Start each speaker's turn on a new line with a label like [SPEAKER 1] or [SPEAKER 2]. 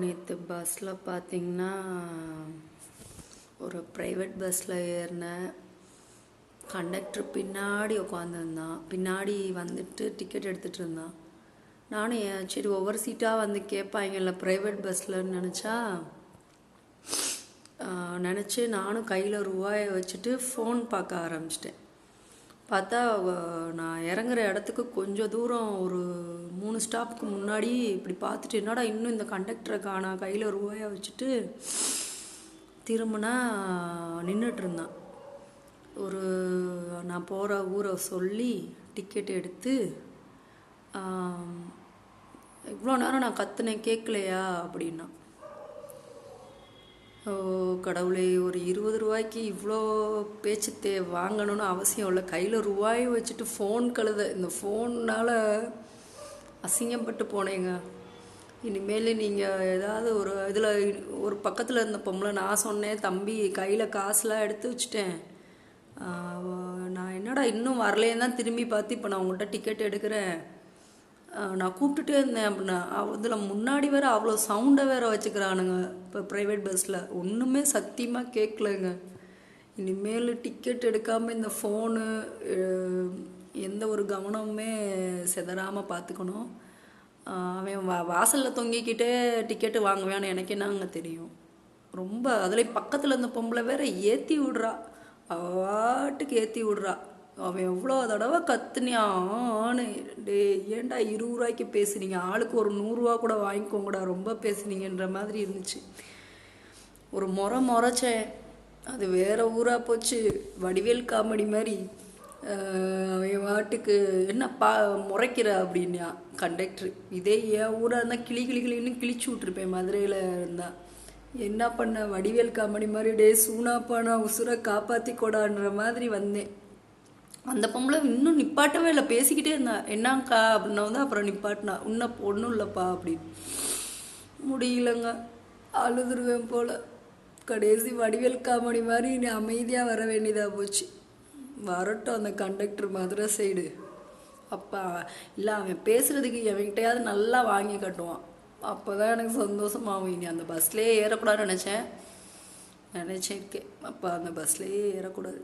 [SPEAKER 1] நேற்று பஸ்ஸில் பார்த்திங்கன்னா ஒரு ப்ரைவேட் பஸ்ஸில் ஏறினேன். கண்டக்டர் பின்னாடி உட்காந்துருந்தான். பின்னாடி வந்துட்டு டிக்கெட் எடுத்துகிட்டு இருந்தான். நானும் சரி ஒவ்வொரு சீட்டாக வந்து கேட்பாங்கல்ல ப்ரைவேட் பஸ்ஸில்னு நினச்சி நானும் கையில் ரூபாயை வச்சுட்டு ஃபோன் பார்க்க ஆரம்பிச்சிட்டேன். பார்த்தா நான் இறங்குற இடத்துக்கு கொஞ்சம் தூரம் ஒரு 3 ஸ்டாப்புக்கு முன்னாடி இப்படி பார்த்துட்டு என்னடா இன்னும் இந்த கண்டக்டரை காணா, கையில் ரூபாயை வச்சுட்டு திரும்பினா நின்றுட்டு இருந்தான். நான் போகிற ஊரை சொல்லி டிக்கெட் எடுத்து இவ்வளோ நேரம் நான் கத்துனேன் கேட்கலையா அப்படின்னா. கடவுளே, ஒரு 20 ரூபாய்க்கு இவ்வளோ பேச்சு வாங்கணும்னு அவசியம் இல்லை. கையில் ரூபாயை வச்சுட்டு ஃபோன் கழுத இந்த ஃபோன்னால் அசிங்கப்பட்டு போனேங்க. இனிமேல் நீங்கள் ஏதாவது ஒரு இதில் ஒரு பக்கத்தில் இருந்த பொம்பளை நான் சொன்னேன், தம்பி கையில் காசுலாம் எடுத்து வச்சுட்டேன், நான் என்னடா இன்னும் வரலேன்னு தான் திரும்பி பார்த்து இப்போ நான் உங்கள்கிட்ட டிக்கெட் எடுக்கிறேன், நான் கூப்பிட்டுட்டே இருந்தேன் அப்படின்னா. அதில் முன்னாடி வேறு அவ்வளோ சவுண்டை வேறு வச்சுக்கிறானுங்க. இப்போ ப்ரைவேட் பஸ்ஸில் ஒன்றுமே சத்தியமாக கேட்கலங்க. இனிமேல் டிக்கெட் எடுக்காமல் இந்த ஃபோனு எந்த ஒரு கவனமுமே சிதறாமல் பார்த்துக்கணும். அவன் வாசலில் தொங்கிக்கிட்டே டிக்கெட்டு வாங்குவான்னு எனக்கு என்னங்க தெரியும். ரொம்ப அதில் பக்கத்தில் இருந்த பொம்பளை வேற ஏற்றி விட்றா, அவாட்டுக்கு ஏற்றி விட்றா. அவன் எவ்வளோ தடவை கத்துனியான்னு, டே ஏன்டா 20 ரூபாய்க்கு பேசுனீங்க, ஆளுக்கு ஒரு 100 ரூபா கூட வாங்கிக்கோங்கடா, ரொம்ப பேசுனீங்கன்ற மாதிரி இருந்துச்சு. ஒரு முறைச்சேன், அது வேற ஊராக போச்சு. வடிவேல் காமெடி மாதிரி அவன் வாட்டுக்கு என்ன முறைக்கிற அப்படின்னா கண்டக்டர். இதே என் ஊராக இருந்தால் கிளின்னு கிழிச்சு விட்ருப்பேன். மதுரையில் இருந்தால் என்ன பண்ண, வடிவேல் காமெடி மாதிரி டே சூனாப்பானா உசுரை காப்பாற்றி கொடான்ற மாதிரி வந்தேன். அந்த பொம்பளை இன்னும் நிப்பாட்டவே இல்லை, பேசிக்கிட்டே இருந்தா. என்னங்கக்கா அப்படின்னா வந்து அப்புறம் நிப்பாட்டினா. இன்னும் ஒன்றும் இல்லைப்பா அப்படின்னு. முடியலங்க, அழுதுருவேன் போல். கடைசி வடிவேல் காமெடி மாதிரி நீ அமைதியாக வர வேண்டியதாக போச்சு. வரட்டும் அந்த கண்டக்டர் மதுரை சைடு. அப்பா இல்லை, அவன் பேசுகிறதுக்கு எவன்கிட்டையாவது நல்லா வாங்கி கட்டுவான். அப்போ தான் எனக்கு சந்தோஷமாகும். இனி அந்த பஸ்லேயே ஏறக்கூடாதுன்னு நினச்சேன். அப்போ அந்த பஸ்லேயே ஏறக்கூடாது.